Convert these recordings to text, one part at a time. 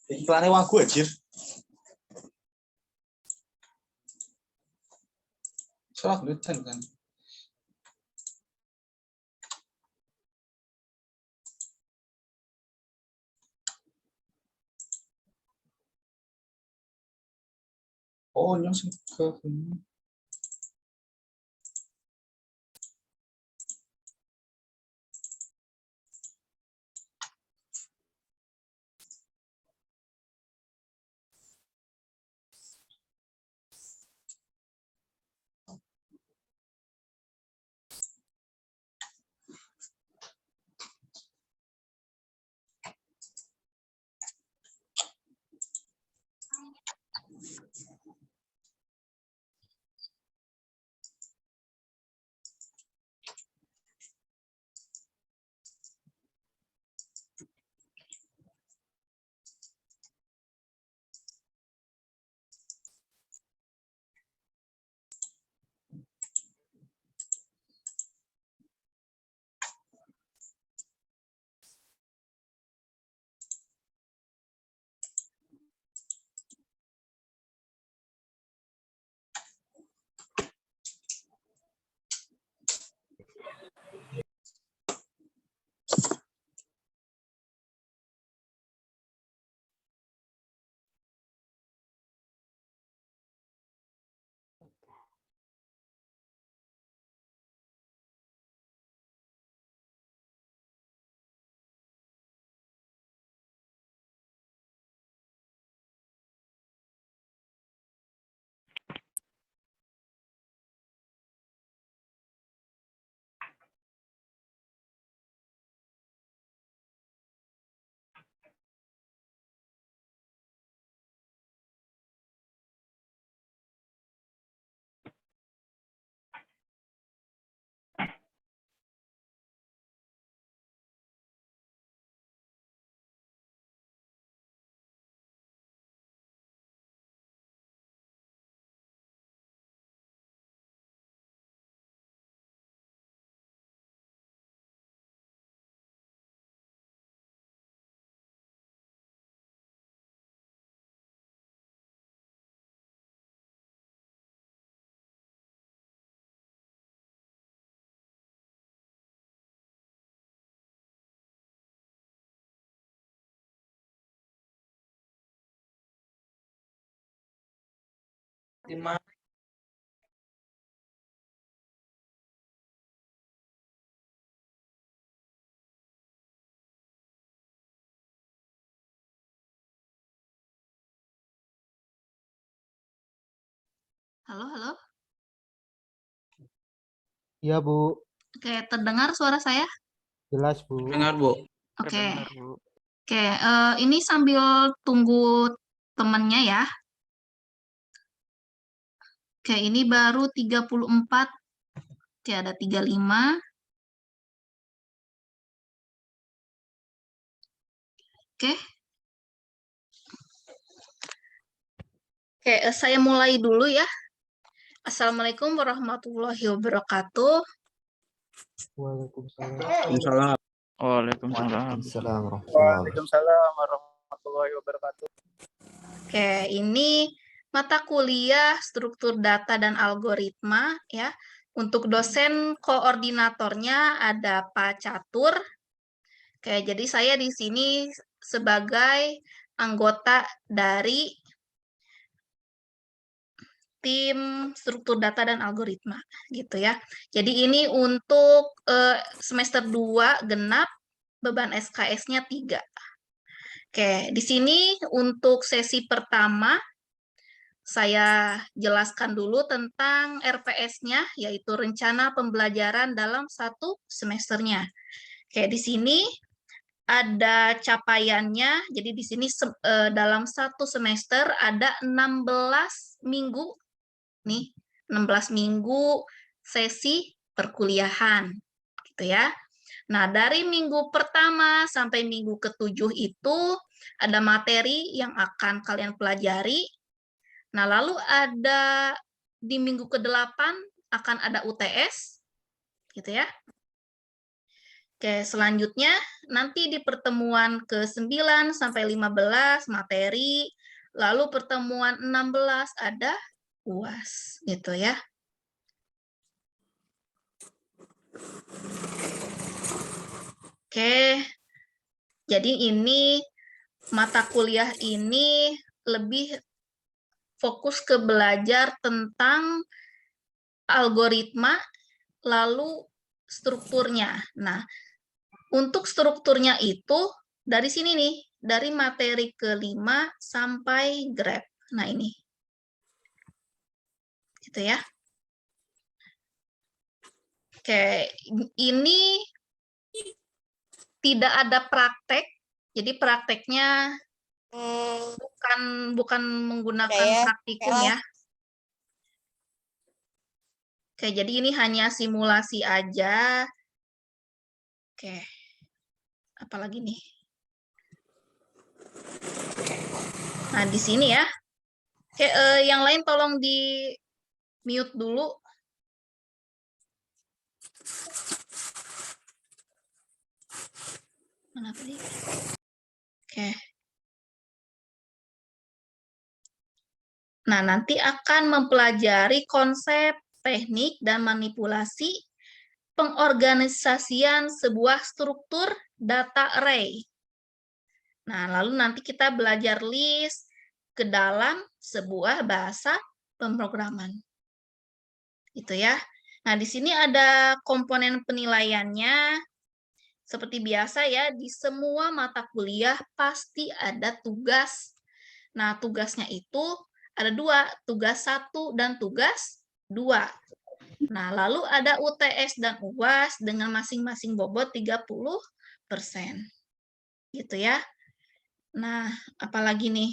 Iklannya wagu anjir. Salah lutan kan. Oh, yang ke Lima. Halo, halo. Iya, Bu. Oke, terdengar suara saya? Jelas, Bu. Dengar, Bu. Oke. Terdengar, Bu. Oke, ini sambil tunggu temannya ya. Oke, ini baru 34. Oke, ada 35. Oke. Oke, saya mulai dulu ya. Assalamualaikum warahmatullahi wabarakatuh. Waalaikumsalam. Waalaikumsalam. Waalaikumsalam. Waalaikumsalam warahmatullahi wabarakatuh. Waalaikumsalam warahmatullahi wabarakatuh. Oke, ini mata kuliah struktur data dan algoritma ya. Untuk dosen koordinatornya ada Pak Catur. Oke, jadi saya di sini sebagai anggota dari tim struktur data dan algoritma gitu ya. Jadi ini untuk semester 2 genap, beban SKS-nya 3. Oke, di sini untuk sesi pertama saya jelaskan dulu tentang RPS-nya, yaitu rencana pembelajaran dalam satu semesternya. Oke, di sini ada capaiannya. Jadi di sini dalam satu semester ada 16 minggu nih, 16 minggu sesi perkuliahan gitu ya. Nah, dari minggu pertama sampai minggu ke-7 itu ada materi yang akan kalian pelajari. Nah, lalu ada di minggu ke-8 akan ada UTS gitu ya. Oke, selanjutnya nanti di pertemuan ke-9 sampai 15 materi, lalu pertemuan 16 ada UAS gitu ya. Oke. Jadi ini mata kuliah ini lebih fokus ke belajar tentang algoritma lalu strukturnya. Nah, untuk strukturnya itu dari sini nih, dari materi ke-5 sampai grab. Nah, ini. Gitu ya. Oke, ini tidak ada praktek. Jadi prakteknya bukan menggunakan praktikum ya. Oke, jadi ini hanya simulasi aja. Oke. Apalagi nih. Nah, di sini ya. Oke, yang lain tolong di mute dulu. Mana tadi? Oke. Nah, nanti akan mempelajari konsep, teknik, dan manipulasi pengorganisasian sebuah struktur data array. Nah, lalu nanti kita belajar list ke dalam sebuah bahasa pemrograman. Itu ya. Nah, di sini ada komponen penilaiannya. Seperti biasa ya, di semua mata kuliah pasti ada tugas. Nah, tugasnya itu ada 2, tugas 1 dan tugas 2. Nah, lalu ada UTS dan UAS dengan masing-masing bobot 30%. Gitu ya. Nah, apalagi nih?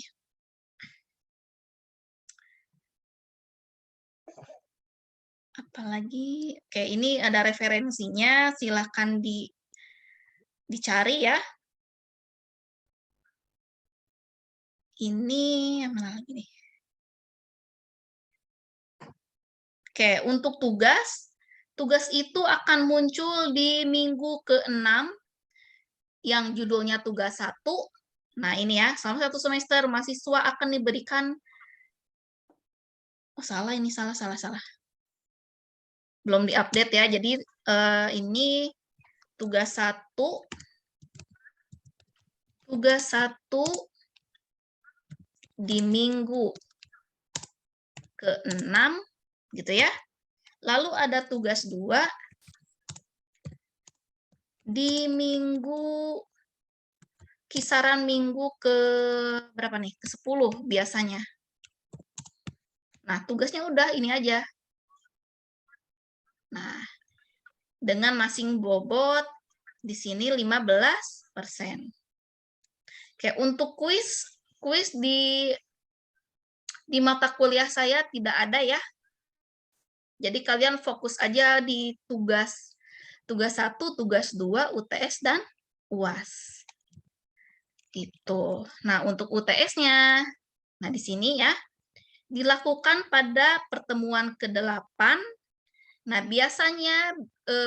Apalagi, oke, ini ada referensinya, silahkan dicari ya. Ini yang mana lagi nih? Oke, untuk tugas itu akan muncul di minggu ke-6 yang judulnya tugas 1. Nah, ini ya, selama 1 semester mahasiswa akan diberikan, oh salah ini, salah. Belum diupdate ya, jadi ini tugas 1 di minggu ke-6 gitu ya. Lalu ada tugas 2 di kisaran minggu ke berapa nih? Ke-10 biasanya. Nah, tugasnya udah ini aja. Nah, dengan masing bobot di sini 15%. Oke, untuk kuis di mata kuliah saya tidak ada ya. Jadi kalian fokus aja di tugas 1, tugas 2, UTS dan UAS. Gitu. Nah, untuk UTS-nya, nah di sini ya, dilakukan pada pertemuan ke-8. Nah, biasanya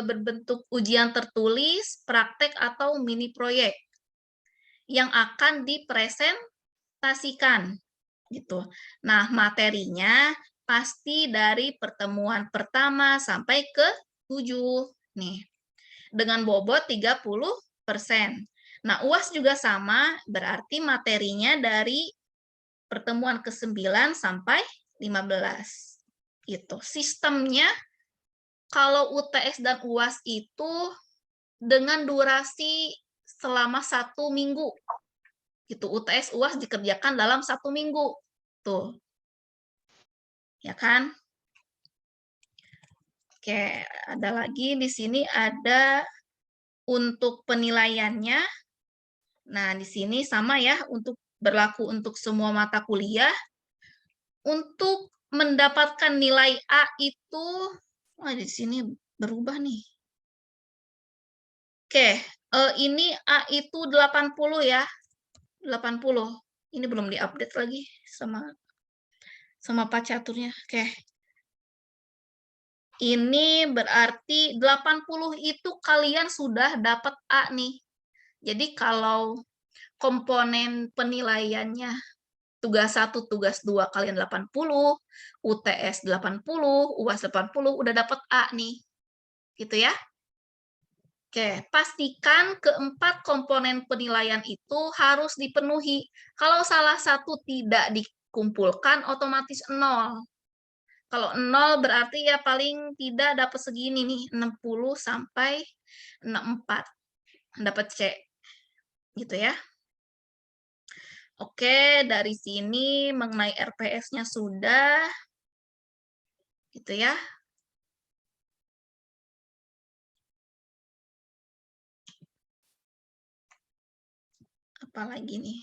berbentuk ujian tertulis, praktek, atau mini proyek yang akan dipresentasikan. Gitu. Nah, materinya pasti dari pertemuan pertama sampai ke 7. Nih, dengan bobot 30%. Nah, UAS juga sama, berarti materinya dari pertemuan ke-9 sampai 15. Itu sistemnya kalau UTS dan UAS itu dengan durasi selama 1 minggu. Gitu, UTS UAS dikerjakan dalam 1 minggu. Tuh. Ya kan? Oke, ada lagi di sini ada untuk penilaiannya. Nah, di sini sama ya, untuk berlaku untuk semua mata kuliah. Untuk mendapatkan nilai A itu, wah di sini berubah nih. Oke, ini A itu 80 ya. 80. Ini belum diupdate lagi sama Pak Caturnya. Oke. Ini berarti 80 itu kalian sudah dapat A nih. Jadi kalau komponen penilaiannya tugas 1, tugas 2 kalian 80, UTS 80, UAS 80, udah dapat A nih. Gitu ya. Oke, pastikan keempat komponen penilaian itu harus dipenuhi. Kalau salah satu tidak dikumpulkan, otomatis 0. Kalau 0 berarti ya paling tidak dapat segini nih, 60 sampai 64. Dapat C. Gitu ya. Oke, dari sini mengenai RPS-nya sudah. Gitu ya. Apalagi nih.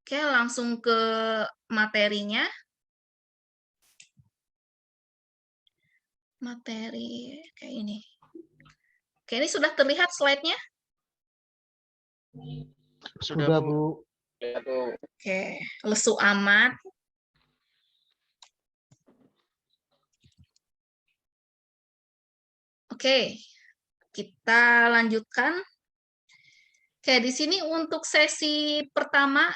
Oke, langsung ke materinya. Materi kayak ini. Oke, ini sudah terlihat slide-nya? Sudah, Bu. Oke, lesu amat. Oke, kita lanjutkan. Oke, di sini untuk sesi pertama,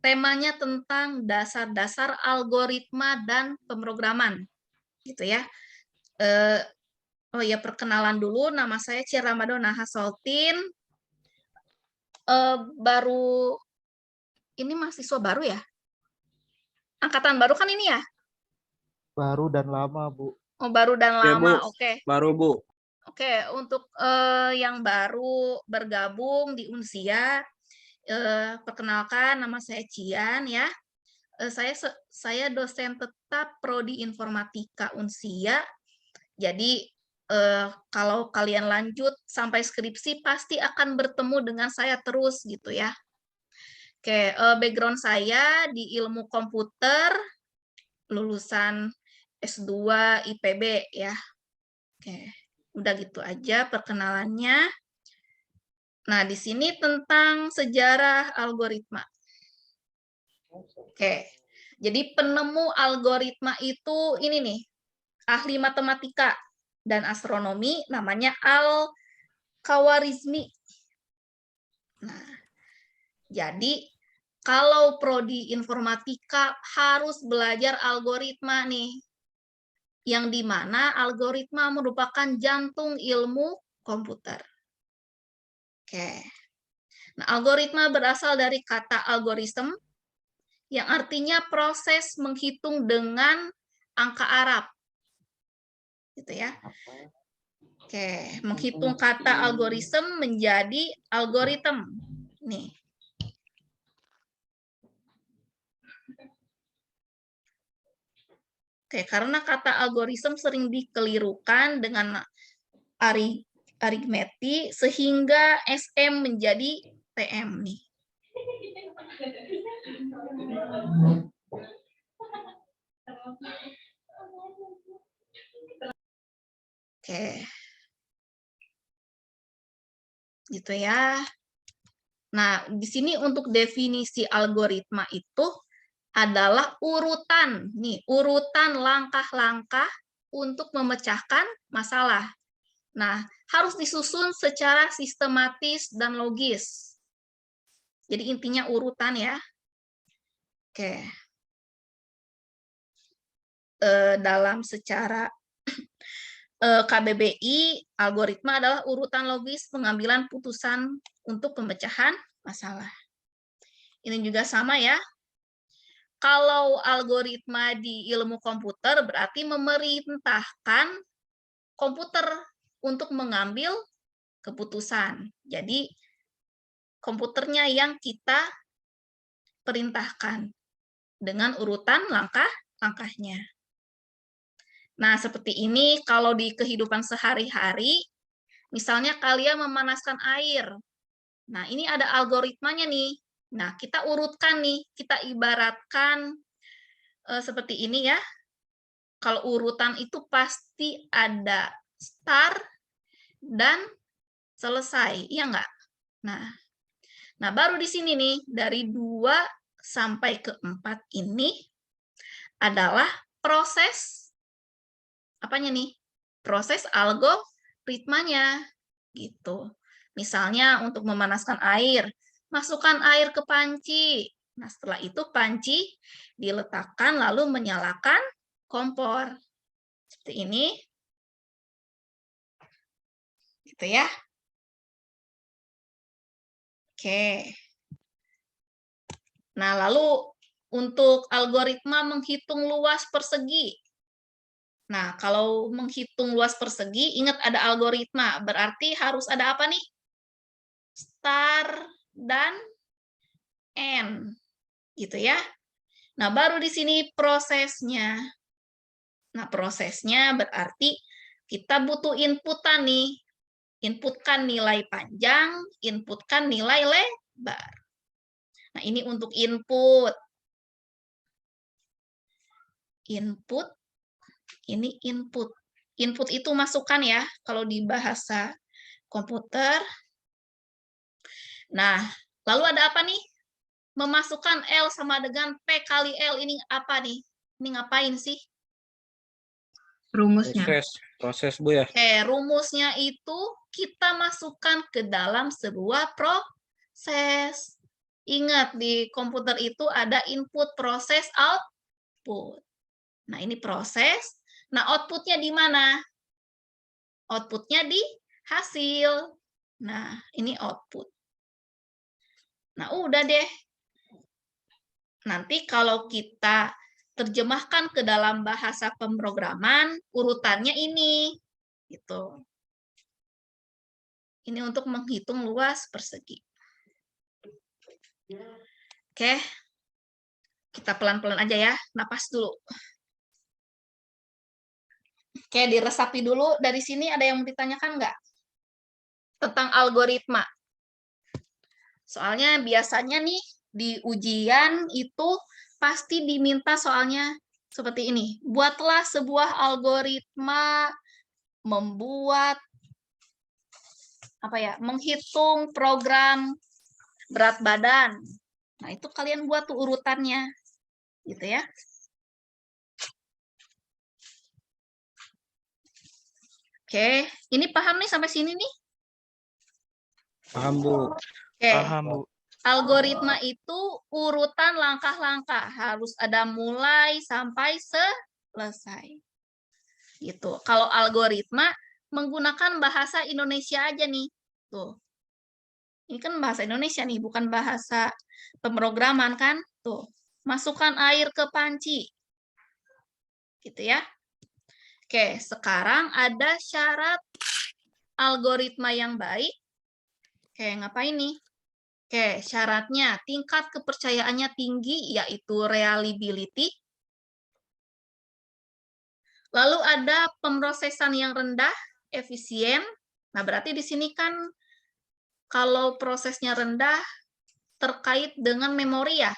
temanya tentang dasar-dasar algoritma dan pemrograman. Gitu ya. Oh ya, perkenalan dulu, nama saya Cia Ramadona Hasoltin. Baru, ini mahasiswa baru ya? Angkatan baru kan ini ya? Baru dan lama, Bu. Oh, baru dan Ya, lama, Bu. oke. Baru, Bu. Oke, untuk yang baru bergabung di Unsia, perkenalkan nama saya Cian ya. Saya dosen tetap Prodi Informatika Unsia. Jadi kalau kalian lanjut sampai skripsi pasti akan bertemu dengan saya terus gitu ya. Oke, background saya di ilmu komputer, lulusan S2 IPB ya. Oke. Udah gitu aja perkenalannya. Nah, di sini tentang sejarah algoritma. Oke, jadi penemu algoritma itu ini nih, ahli matematika dan astronomi namanya Al-Khawarizmi. Nah, jadi kalau prodi informatika harus belajar algoritma nih, yang dimana algoritma merupakan jantung ilmu komputer. Oke. Nah, algoritma berasal dari kata algorithm yang artinya proses menghitung dengan angka Arab. Gitu ya. Oke, menghitung kata algorithm menjadi algoritm. Nih. Oke, karena kata algoritm sering dikelirukan dengan aritmeti sehingga SM menjadi TM nih. Oke. Gitu ya. Nah, di sini untuk definisi algoritma itu adalah urutan, nih, urutan langkah-langkah untuk memecahkan masalah. Nah, harus disusun secara sistematis dan logis. Jadi intinya urutan ya. Oke. Dalam secara KBBI, algoritma adalah urutan logis pengambilan putusan untuk pemecahan masalah. Ini juga sama ya. Kalau algoritma di ilmu komputer berarti memerintahkan komputer untuk mengambil keputusan. Jadi komputernya yang kita perintahkan dengan urutan langkah-langkahnya. Nah, seperti ini kalau di kehidupan sehari-hari, misalnya kalian memanaskan air. Nah, ini ada algoritmanya nih. Nah, kita urutkan nih, kita ibaratkan seperti ini ya. Kalau urutan itu pasti ada start dan selesai, iya nggak? Nah, baru di sini nih, dari 2 sampai ke 4 ini adalah proses apanya nih? Proses algoritmanya gitu. Misalnya untuk memanaskan air, masukkan air ke panci. Nah, setelah itu panci diletakkan lalu menyalakan kompor. Seperti ini. Gitu ya. Oke. Nah, lalu untuk algoritma menghitung luas persegi. Nah, kalau menghitung luas persegi, ingat ada algoritma. Berarti harus ada apa nih? Start dan end. Gitu ya. Nah, baru di sini prosesnya. Nah, prosesnya berarti kita butuh inputan nih. Inputkan nilai panjang, inputkan nilai lebar. Nah, ini untuk input. Input, ini input. Input itu masukan ya, kalau di bahasa komputer. Nah, lalu ada apa nih? Memasukkan L sama dengan P kali L, ini apa nih? Ini ngapain sih? Rumusnya. Proses Bu ya. Rumusnya itu kita masukkan ke dalam sebuah proses. Ingat, di komputer itu ada input, proses, output. Nah, ini proses. Nah, outputnya di mana? Outputnya di hasil. Nah, ini output. Nah, udah deh. Nanti kalau kita terjemahkan ke dalam bahasa pemrograman, urutannya ini. Gitu. Ini untuk menghitung luas persegi. Oke. Kita pelan-pelan aja ya. Napas dulu. Oke, diresapi dulu. Dari sini ada yang mau ditanyakan nggak? Tentang algoritma. Soalnya biasanya nih, di ujian itu pasti diminta soalnya seperti ini. Buatlah sebuah algoritma membuat menghitung program berat badan. Nah, itu kalian buat tuh urutannya. Gitu ya. Oke, ini paham nih sampai sini nih? Paham Bu. Oke. Paham, Bu. Algoritma itu urutan langkah-langkah, harus ada mulai sampai selesai. Gitu. Kalau algoritma menggunakan bahasa Indonesia aja nih. Tuh. Ini kan bahasa Indonesia nih, bukan bahasa pemrograman kan? Tuh. Masukkan air ke panci. Gitu ya. Oke, sekarang ada syarat algoritma yang baik. Oke, ngapain nih? Oke, syaratnya tingkat kepercayaannya tinggi, yaitu reliability. Lalu ada pemrosesan yang rendah, efisien. Nah, berarti di sini kan kalau prosesnya rendah terkait dengan memori ya?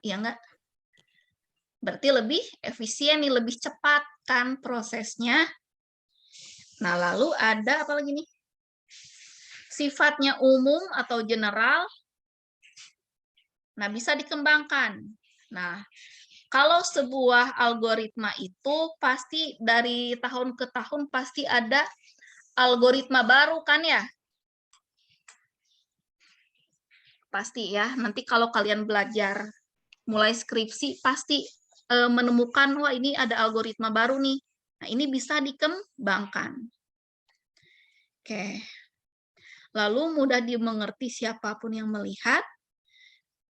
Iya nggak? Berarti lebih efisien nih, lebih cepat kan prosesnya. Nah, lalu ada apa lagi nih? Sifatnya umum atau general. Nah, bisa dikembangkan. Nah, kalau sebuah algoritma itu pasti dari tahun ke tahun pasti ada algoritma baru kan ya? Pasti ya. Nanti kalau kalian belajar mulai skripsi pasti menemukan, wah ini ada algoritma baru nih. Nah, ini bisa dikembangkan. Oke. Lalu mudah dimengerti siapapun yang melihat.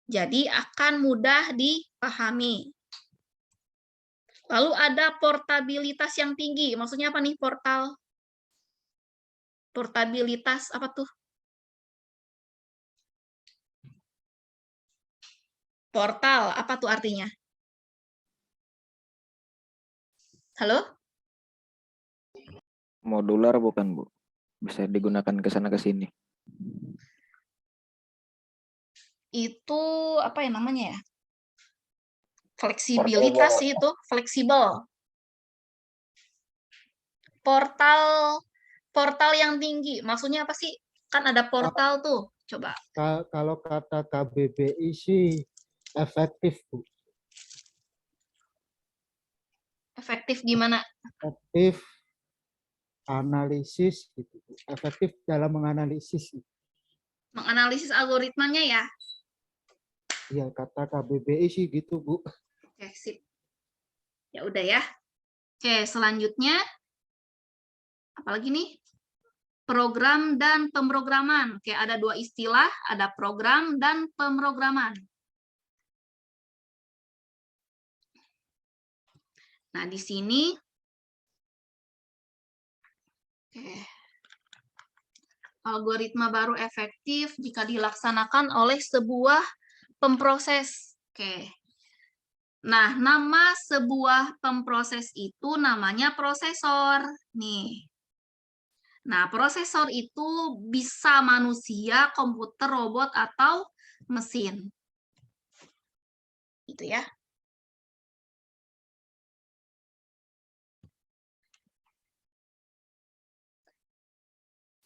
Jadi akan mudah dipahami. Lalu ada portabilitas yang tinggi. Maksudnya apa nih portal? Portabilitas apa tuh? Portal, apa tuh artinya? Halo? Modular bukan Bu? Bisa digunakan ke sana ke sini. Itu apa ya namanya ya? Fleksibilitas sih itu, fleksibel. Portal yang tinggi, maksudnya apa sih? Kan ada portal tuh, coba. Kalau kata KBBI sih efektif, Bu. Efektif gimana? efektif analisis gitu, Bu. Efektif dalam menganalisis. Menganalisis algoritmanya ya. Ya kata KBBI sih gitu, Bu. Oke, sip. Ya udah ya. Oke, selanjutnya apalagi nih? Program dan pemrograman. Oke, ada dua istilah, ada program dan pemrograman. Nah, di sini algoritma baru efektif jika dilaksanakan oleh sebuah pemproses. Oke. Nah, nama sebuah pemproses itu namanya prosesor. Nih. Nah, prosesor itu bisa manusia, komputer, robot, atau mesin. Gitu ya.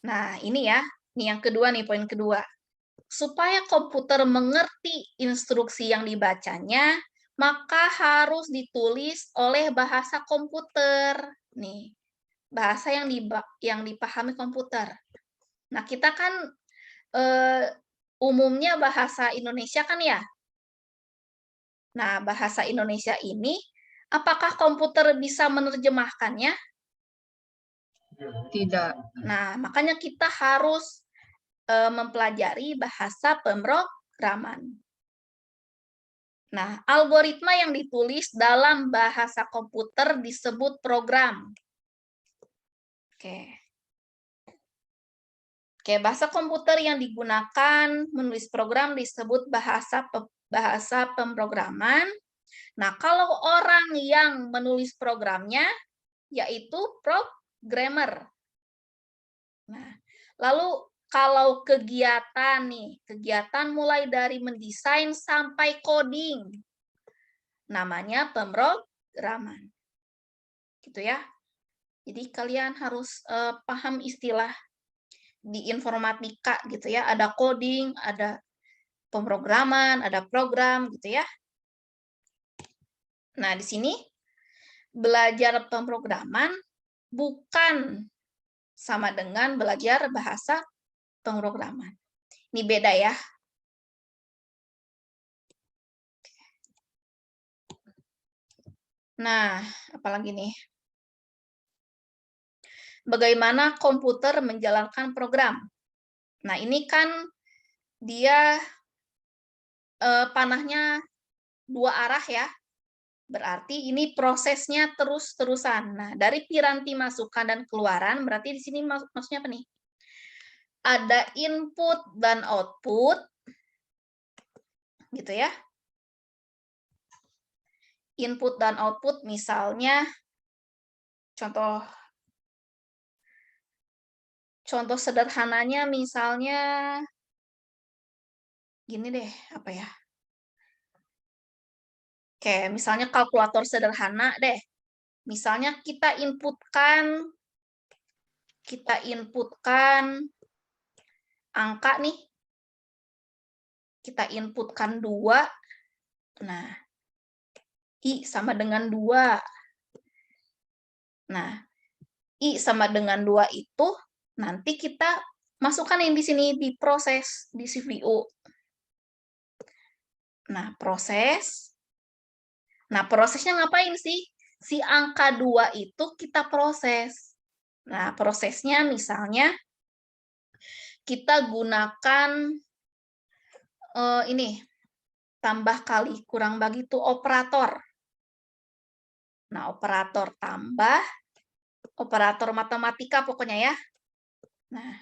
Nah, ini ya. Ini yang kedua nih, poin kedua. Supaya komputer mengerti instruksi yang dibacanya, maka harus ditulis oleh bahasa komputer. Nih, bahasa yang dipahami komputer. Nah, kita kan umumnya bahasa Indonesia kan ya. Nah, bahasa Indonesia ini, apakah komputer bisa menerjemahkannya? Tidak. Nah, makanya kita harus mempelajari bahasa pemrograman. Nah, algoritma yang ditulis dalam bahasa komputer disebut program. Oke. Oke, bahasa komputer yang digunakan menulis program disebut bahasa pemrograman. Nah, kalau orang yang menulis programnya yaitu programmer. Nah, lalu kalau kegiatan nih, kegiatan mulai dari mendesain sampai coding, namanya pemrograman. Gitu ya. Jadi kalian harus paham istilah di informatika gitu ya. Ada coding, ada pemrograman, ada program gitu ya. Nah, di sini belajar pemrograman bukan sama dengan belajar bahasa pemrograman. Ini beda ya. Nah, apalagi nih? Bagaimana komputer menjalankan program? Nah, ini kan dia panahnya dua arah ya. Berarti ini prosesnya terus-terusan. Nah, dari piranti masukan dan keluaran, berarti di sini maksudnya apa nih? Ada input dan output, gitu ya. Input dan output misalnya, contoh sederhananya misalnya, gini deh, apa ya? Oke, misalnya kalkulator sederhana deh. Misalnya kita inputkan angka nih. Kita inputkan 2. Nah, I sama dengan 2. Nah, I sama dengan 2 itu nanti kita masukkan yang di sini di proses di CPU. Nah, prosesnya ngapain sih? Si angka 2 itu kita proses. Nah, prosesnya misalnya kita gunakan ini, tambah kali kurang bagi itu operator. Nah, operator tambah, operator matematika pokoknya ya. Nah,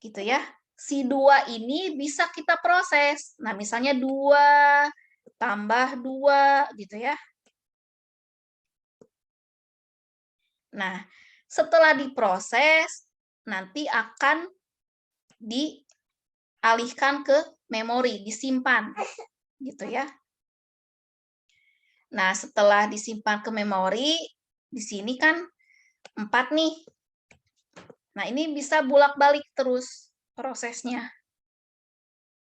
gitu ya. Si 2 ini bisa kita proses. Nah, misalnya 2 tambah 2 gitu ya. Nah, setelah diproses, nanti akan dialihkan ke memori, disimpan. Gitu ya. Nah, setelah disimpan ke memori, di sini kan 4 nih. Nah, ini bisa bolak-balik terus prosesnya.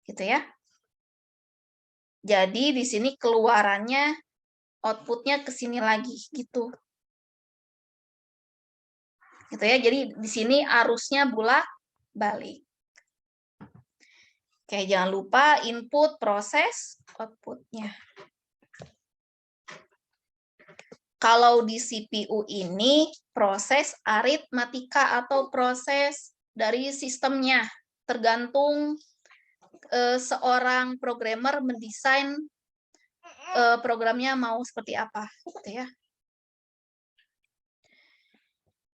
Gitu ya. Jadi di sini keluarannya outputnya ke sini lagi gitu. Gitu ya. Jadi di sini arusnya bolak-balik. Oke, jangan lupa input, proses, outputnya. Kalau di CPU ini proses aritmatika atau proses dari sistemnya, tergantung seorang programmer mendesain programnya mau seperti apa, gitu ya.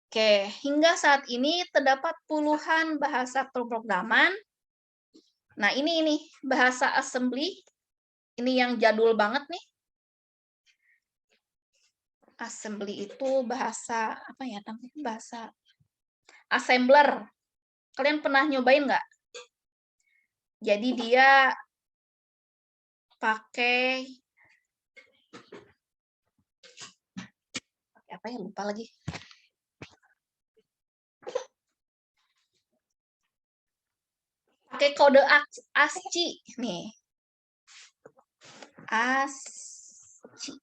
Oke, hingga saat ini terdapat puluhan bahasa pemrograman. Nah, ini bahasa assembly. Ini yang jadul banget nih. Assembly itu bahasa apa ya namanya? Bahasa assembler. Kalian pernah nyobain nggak? Jadi dia pakai apa ya, lupa lagi. Pakai kode ASCII nih. ASCII.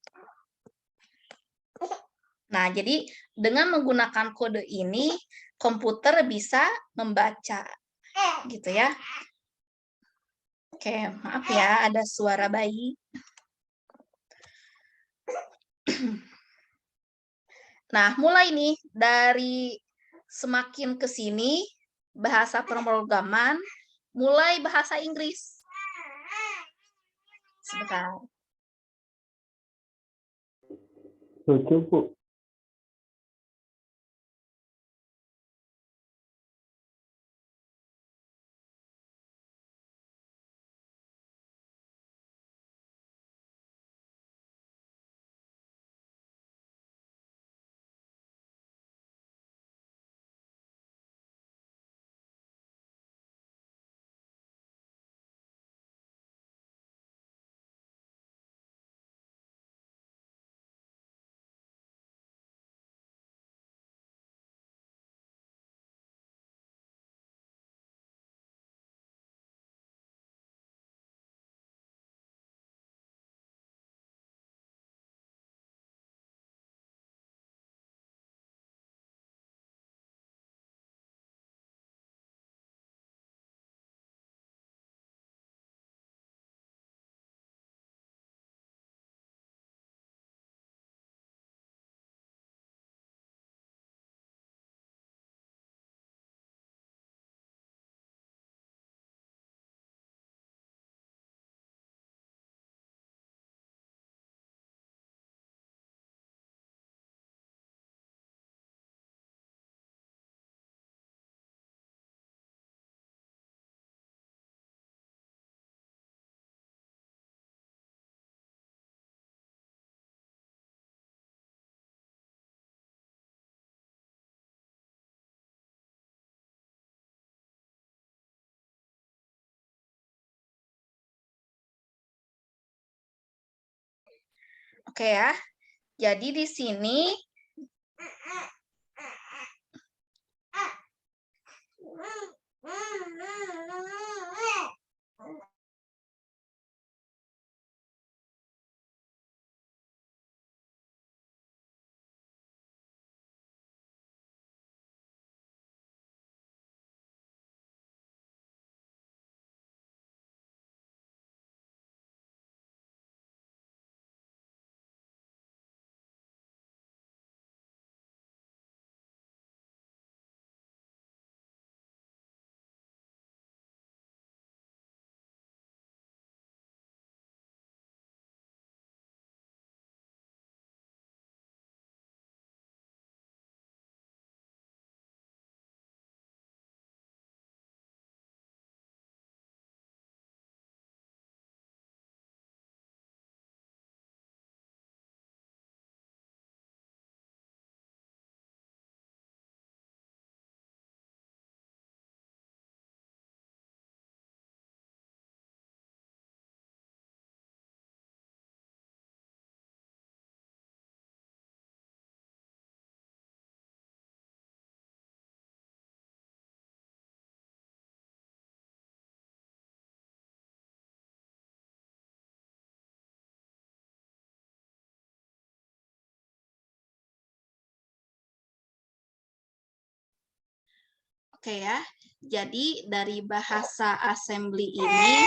Nah, jadi dengan menggunakan kode ini, komputer bisa membaca, gitu ya. Oke, maaf ya, ada suara bayi. Nah, mulai nih, dari semakin ke sini, bahasa pemrograman, mulai bahasa Inggris. Sebentar. Lucu, Bu. Oke ya. Jadi di sini Oke ya. Jadi dari bahasa assembly ini,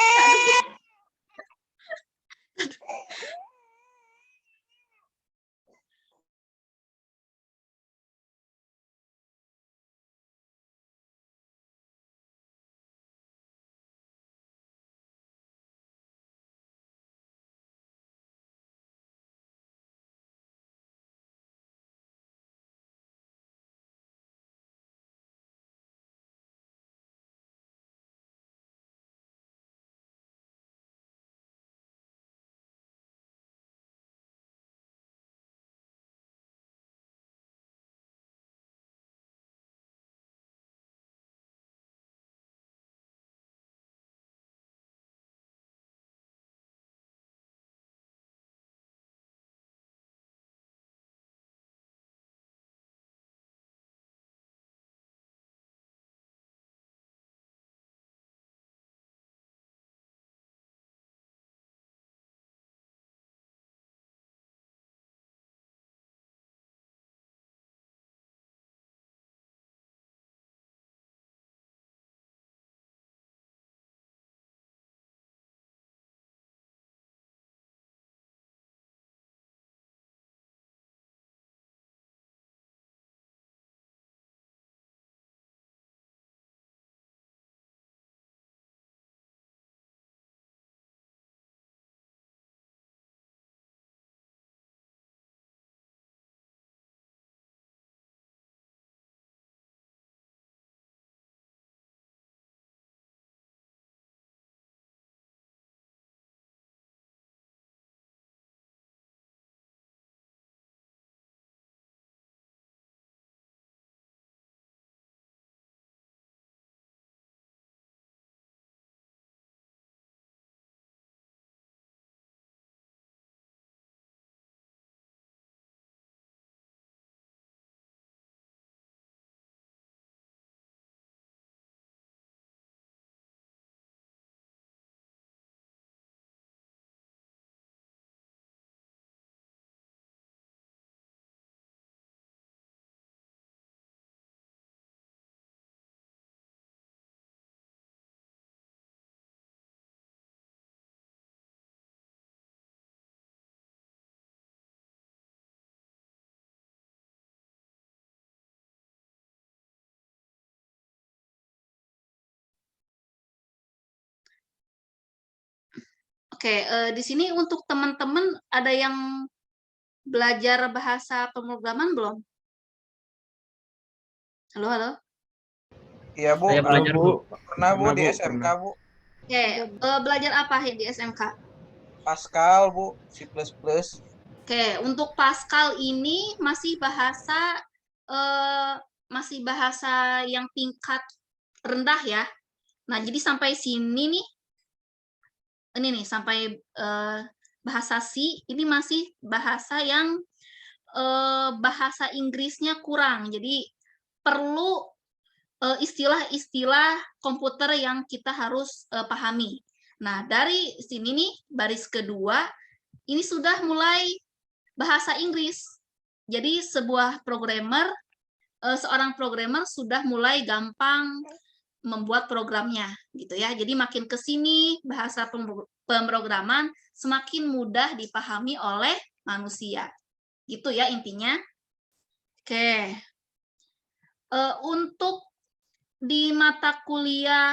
oke, di sini untuk teman-teman ada yang belajar bahasa pemrograman belum? Halo, halo. Iya Bu, Saya belajar, Bu. pernah Bu Pernah, di Bu, SMK pernah. Bu, Oke, belajar apa ya di SMK? Pascal Bu, C++. Oke, untuk Pascal ini eh, masih bahasa yang tingkat rendah ya. Nah, jadi sampai sini nih, ini nih sampai bahasa C ini masih bahasa yang bahasa Inggrisnya kurang. Jadi perlu istilah-istilah komputer yang kita harus pahami. Nah, dari sini nih baris kedua ini sudah mulai bahasa Inggris. Jadi seorang programmer sudah mulai gampang membuat programnya gitu ya. Jadi makin ke sini bahasa pemrograman semakin mudah dipahami oleh manusia. Gitu ya intinya. Oke. Untuk di mata kuliah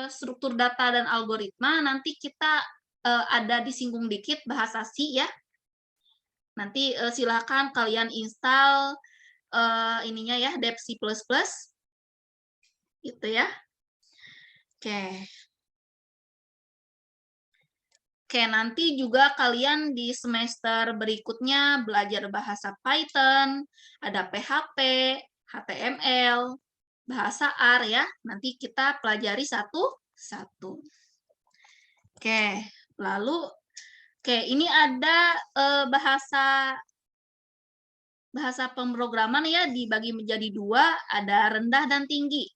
struktur data dan algoritma nanti kita ada disinggung dikit bahasa C ya. Nanti silakan kalian install ininya ya, Dev C++. Gitu ya. Oke. Oke, nanti juga kalian di semester berikutnya belajar bahasa Python, ada PHP, HTML, bahasa R ya. Nanti kita pelajari satu-satu. Oke, lalu ini ada bahasa pemrograman ya dibagi menjadi dua, ada rendah dan tinggi.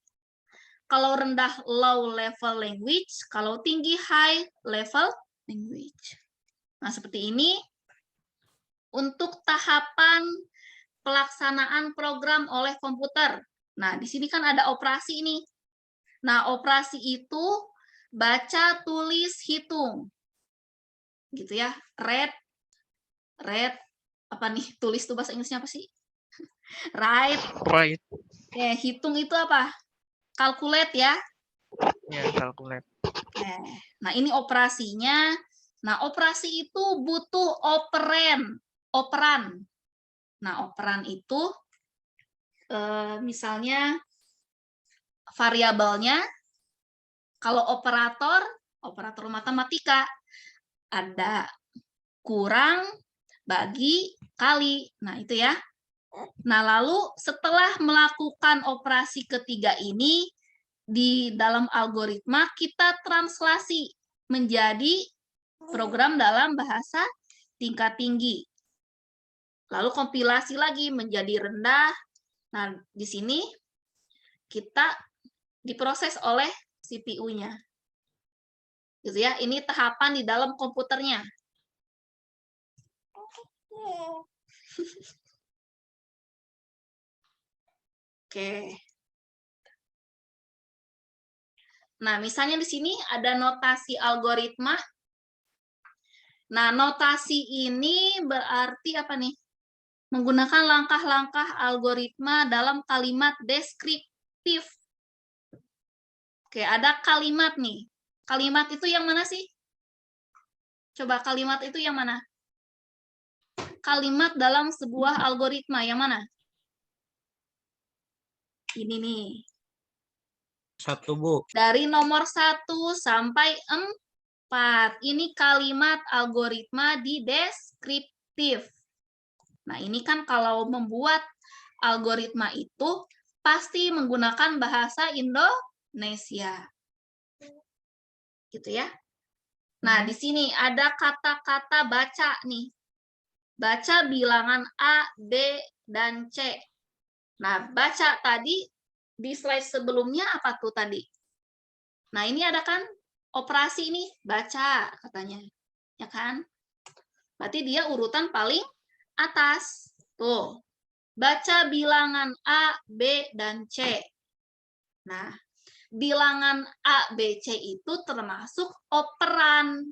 Kalau rendah low level language, kalau tinggi high level language. Nah, seperti ini untuk tahapan pelaksanaan program oleh komputer. Nah, di sini kan ada operasi ini. Nah, operasi itu baca, tulis, hitung. Gitu ya. Read, apa nih? Tulis itu bahasa Inggrisnya apa sih? Write. Right. Hitung itu apa? Calculate ya. Ya, calculate. Nah, ini operasinya. Nah, operasi itu butuh operan. Nah, operan itu misalnya variabelnya, kalau operator matematika, ada kurang, bagi, kali. Nah, itu ya. Nah, lalu setelah melakukan operasi ketiga ini, di dalam algoritma kita translasi menjadi program dalam bahasa tingkat tinggi. Lalu kompilasi lagi menjadi rendah. Nah, di sini kita diproses oleh CPU-nya. Gitu ya. Ini tahapan di dalam komputernya. Oke. Nah, misalnya di sini ada notasi algoritma. Nah, notasi ini berarti apa nih? Menggunakan langkah-langkah algoritma dalam kalimat deskriptif. Oke, ada kalimat nih. Kalimat itu yang mana sih? Coba kalimat itu yang mana? Kalimat dalam sebuah algoritma yang mana? Ini nih. 1, Bu. Dari nomor 1 sampai 4. Ini kalimat algoritma di deskriptif. Nah, ini kan kalau membuat algoritma itu pasti menggunakan bahasa Indonesia. Gitu ya. Nah, di sini ada kata-kata baca nih. Baca bilangan A, B, dan C. Nah, baca tadi di slide sebelumnya apa tuh tadi? Nah, ini ada kan operasi ini baca katanya. Ya kan? Berarti dia urutan paling atas. Tuh. Baca bilangan A, B, dan C. Nah, bilangan A, B, C itu termasuk operan.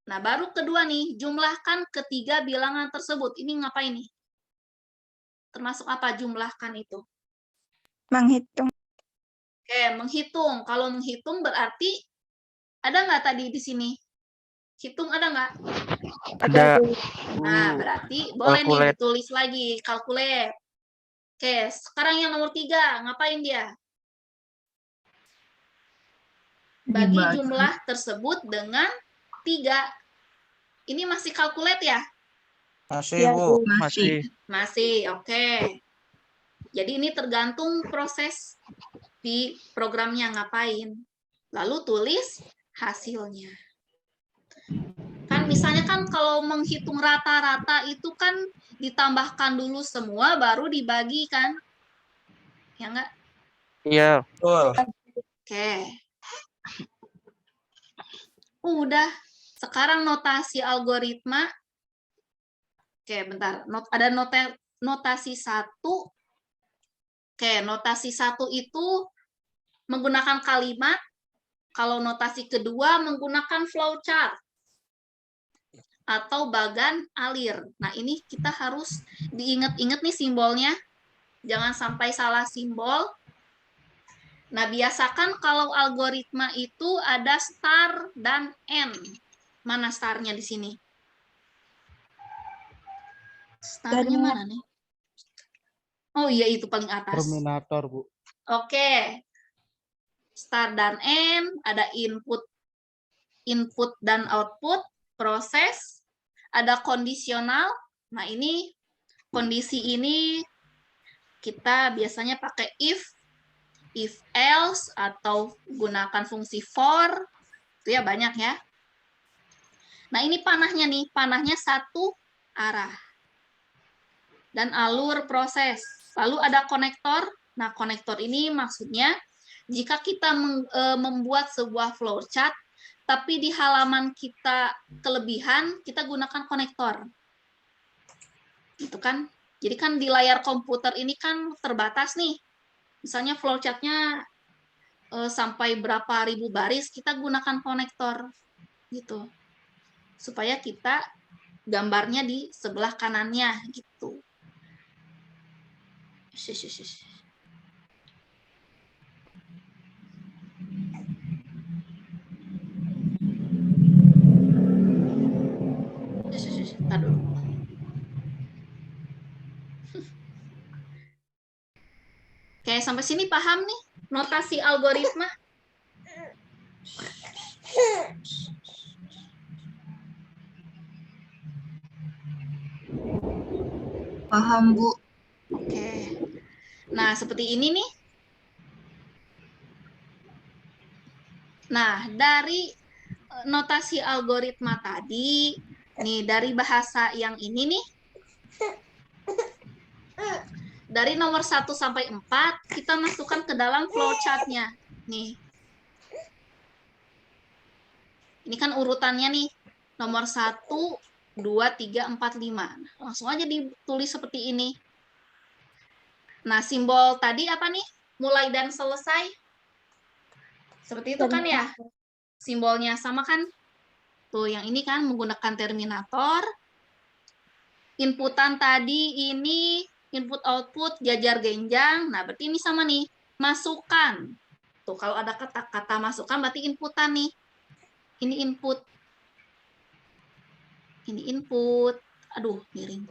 Nah, baru kedua nih, jumlahkan ketiga bilangan tersebut. Ini ngapain nih? Termasuk apa jumlahkan itu? Menghitung. Oke, menghitung. Kalau menghitung berarti ada nggak tadi di sini? Hitung ada nggak? Ada. Nah, berarti boleh nih Calculate. ditulis lagi, calculate. Oke, sekarang yang nomor 3, ngapain dia? Bagi jumlah tersebut dengan 3. Ini masih calculate ya? Masih, Bu. Masih. Masih, oke. Jadi ini tergantung proses di programnya ngapain. Lalu tulis hasilnya. Kan misalnya kan kalau menghitung rata-rata itu kan ditambahkan dulu semua baru dibagi kan? Ya enggak? Iya. Betul. Oke. Udah. Sekarang notasi algoritma. Oke, bentar. Ada notasi 1. Oke, notasi 1 itu menggunakan kalimat. Kalau notasi kedua menggunakan flowchart atau bagan alir. Nah, ini kita harus diingat-ingat nih simbolnya. Jangan sampai salah simbol. Nah, biasakan kalau algoritma itu ada star dan N. Mana starnya di sini? Starnya mana nih? Oh iya, itu paling atas. Terminator, Bu. Oke. Star dan N, ada input dan output, proses, ada kondisional. Nah, ini kondisi ini kita biasanya pakai if else, atau gunakan fungsi for. Itu ya banyak ya. Nah, ini panahnya nih, panahnya satu arah. Dan alur proses. Lalu ada konektor. Nah, konektor ini maksudnya jika kita membuat sebuah flowchart, tapi di halaman kita kelebihan, kita gunakan konektor. Gitu kan? Jadi kan di layar komputer ini kan terbatas nih. Misalnya flowchart-nya sampai berapa ribu baris, kita gunakan konektor gitu. Supaya kita gambarnya di sebelah kanannya gitu. Ntar dulu. Oke, sampai sini paham nih notasi algoritma? Paham, Bu. Oke. Nah, seperti ini nih. Nah, dari notasi algoritma tadi, nih dari bahasa yang ini nih, dari nomor 1 sampai 4, kita masukkan ke dalam flowchart-nya. Nih. Ini kan urutannya nih, nomor 1, 2, 3, 4, 5. Langsung aja ditulis seperti ini. Nah, simbol tadi apa nih? Mulai dan selesai. Seperti itu kan ya? Simbolnya sama kan? Tuh, yang ini kan menggunakan terminator. Inputan tadi ini input-output jajar genjang. Nah, berarti ini sama nih. Masukkan. Tuh, kalau ada kata-kata masukkan berarti inputan nih. Ini input. Ini input. Aduh, miring.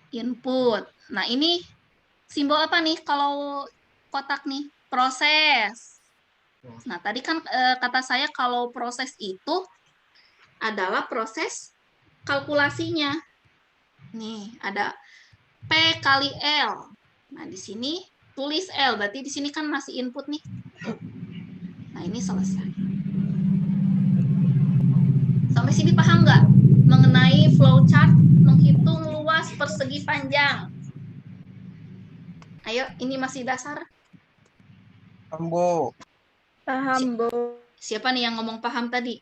Input. Nah, ini simbol apa nih kalau kotak nih? Proses. Nah, tadi kan kata saya kalau proses itu adalah proses kalkulasinya. Nih, ada P kali L. Nah, di sini tulis L, berarti di sini kan masih input nih. Nah, ini selesai. Sampai sini paham nggak? Mengenai flowchart menghitung luas persegi panjang. Ayo, ini masih dasar. Bu. Paham, Bu. Siapa nih yang ngomong paham tadi?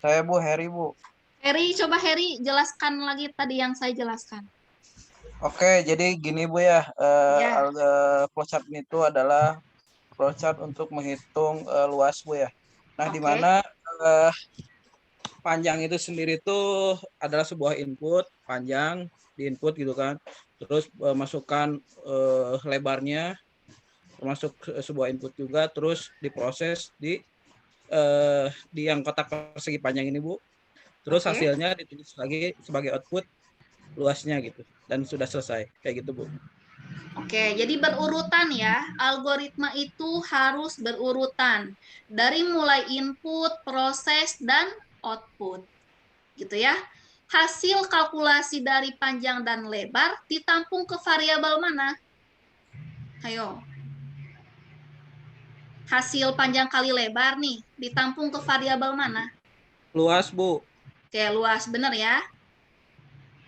Saya Bu, Heri Bu. Heri, coba Heri jelaskan lagi tadi yang saya jelaskan. Oke, jadi gini Bu ya, Ya. flowchart itu adalah flowchart untuk menghitung luas Bu ya. Nah, Oke. di mana panjang itu sendiri itu adalah sebuah input panjang di input gitu kan. Terus masukkan lebarnya termasuk sebuah input juga, terus diproses di yang kotak persegi panjang ini Bu. Terus Oke. hasilnya ditulis lagi sebagai output luasnya gitu, dan sudah selesai kayak gitu Bu. Oke, jadi berurutan ya. Algoritma itu harus berurutan dari mulai input, proses, dan output. Gitu ya. Hasil kalkulasi dari panjang dan lebar ditampung ke variabel mana? Ayo. Hasil panjang kali lebar nih ditampung ke variabel mana? Luas Bu. Oke, luas, benar ya.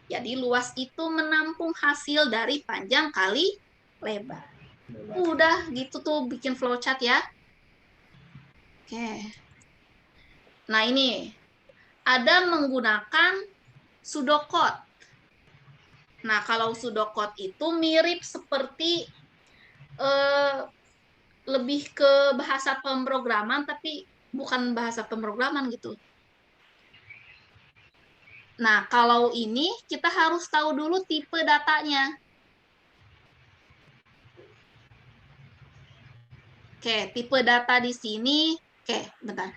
Jadi luas itu menampung hasil dari panjang kali lebar. Udah gitu tuh bikin flowchart ya. Oke. Nah ini ada menggunakan pseudocode. Nah kalau pseudocode itu mirip seperti lebih ke bahasa pemrograman tapi bukan bahasa pemrograman gitu. Nah, kalau ini kita harus tahu dulu tipe datanya. Oke, tipe data di sini. Oke, bentar.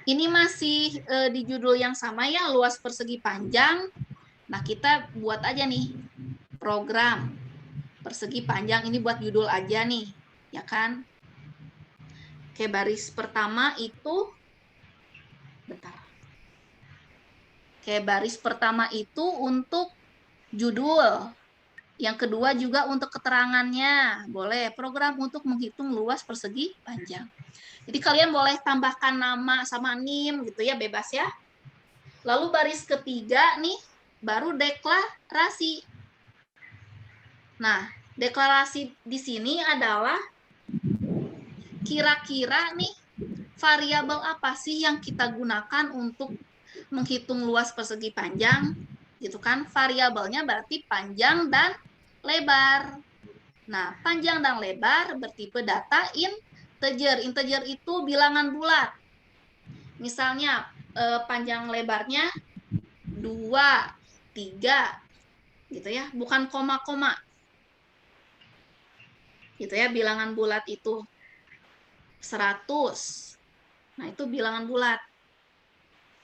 Ini masih di judul yang sama ya, luas persegi panjang. Nah, kita buat aja nih program persegi panjang ini buat judul aja nih, ya kan? Oke, baris pertama itu bentar. Oke, baris pertama itu untuk judul. Yang kedua juga untuk keterangannya. Boleh, program untuk menghitung luas persegi panjang. Jadi kalian boleh tambahkan nama sama NIM gitu ya, bebas ya. Lalu baris ketiga nih, baru deklarasi. Nah, deklarasi di sini adalah kira-kira nih variabel apa sih yang kita gunakan untuk menghitung luas persegi panjang? gitu kan? Variabelnya berarti panjang dan lebar. Nah, panjang dan lebar bertipe data integer. Integer itu bilangan bulat. Misalnya panjang lebarnya 2, 3 gitu ya, bukan koma-koma. Gitu ya, bilangan bulat itu 100. Nah, itu bilangan bulat.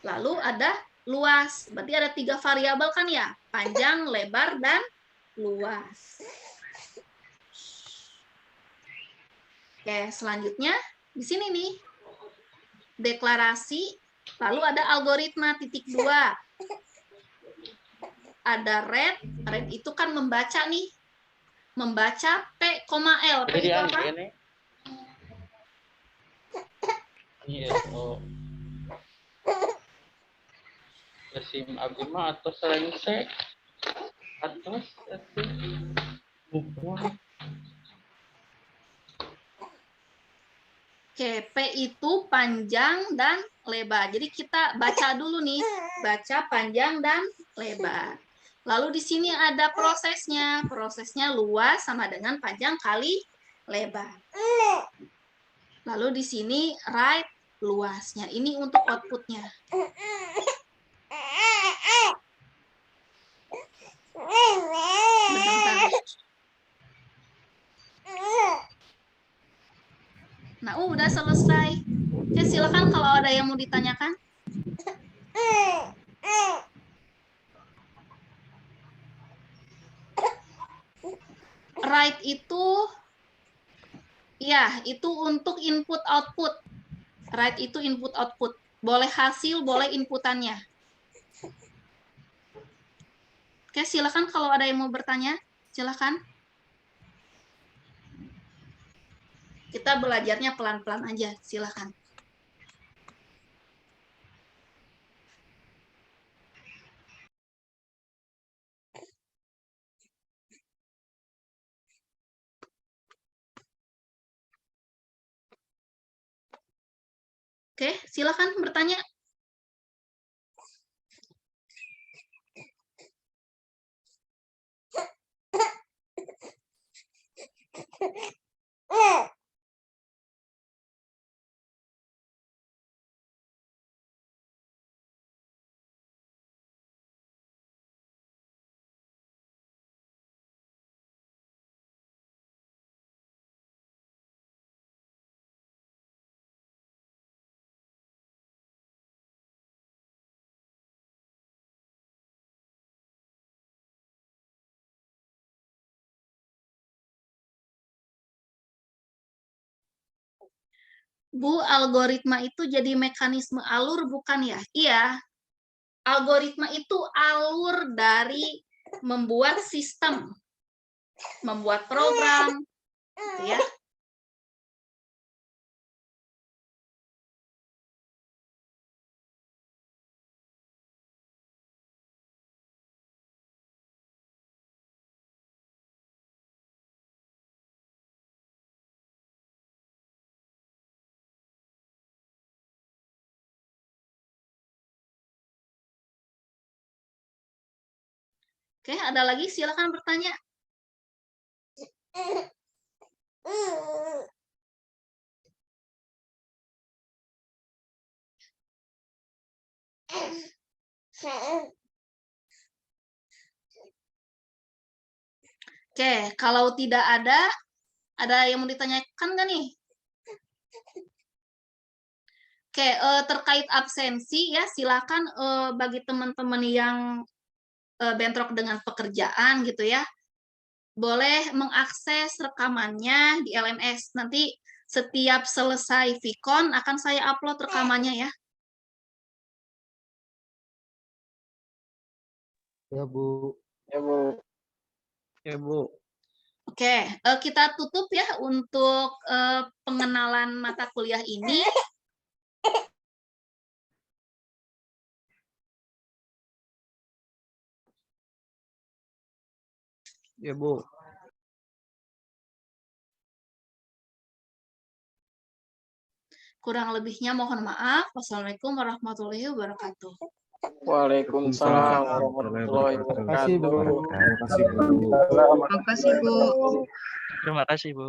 Lalu ada luas. Berarti ada 3 variabel kan ya? Panjang, lebar, dan luas. Oke, selanjutnya di sini nih. Deklarasi, lalu ada algoritma titik 2. Ada read itu kan membaca nih. Membaca P, L. P itu apa? Iya, oh. Sim Abima atau selesai atau Oke, P itu panjang dan lebar. Jadi kita baca dulu nih, baca panjang dan lebar. Lalu di sini ada prosesnya. Prosesnya luas sama dengan panjang kali lebar. Lalu di sini write luasnya. Ini untuk outputnya. Bentar. Nah, udah selesai. Oke, silakan kalau ada yang mau ditanyakan. Write itu, ya, itu untuk input output. Write itu input output. Boleh hasil, boleh inputannya. Oke, silakan kalau ada yang mau bertanya, silakan. Kita belajarnya pelan-pelan aja, silakan. Oke, silakan bertanya. Bu, algoritma itu jadi mekanisme alur bukan ya? Iya. Algoritma itu alur dari membuat sistem, membuat program, gitu ya. Oke, ada lagi? Silakan bertanya. Oke, kalau tidak ada yang mau ditanyakan nggak nih? Oke, terkait absensi ya, silakan bagi teman-teman yang bentrok dengan pekerjaan gitu ya, boleh mengakses rekamannya di LMS. Nanti setiap selesai Vicon akan saya upload rekamannya ya. Ya, Bu. ya Bu. Ya, Bu. Oke, kita tutup ya untuk pengenalan mata kuliah ini. Ya, Bu. Kurang lebihnya mohon maaf. Wassalamualaikum warahmatullahi wabarakatuh. Waalaikumsalam warahmatullahi Terima kasih, Bu. wabarakatuh. Terima kasih, Bu. Terima kasih, Bu.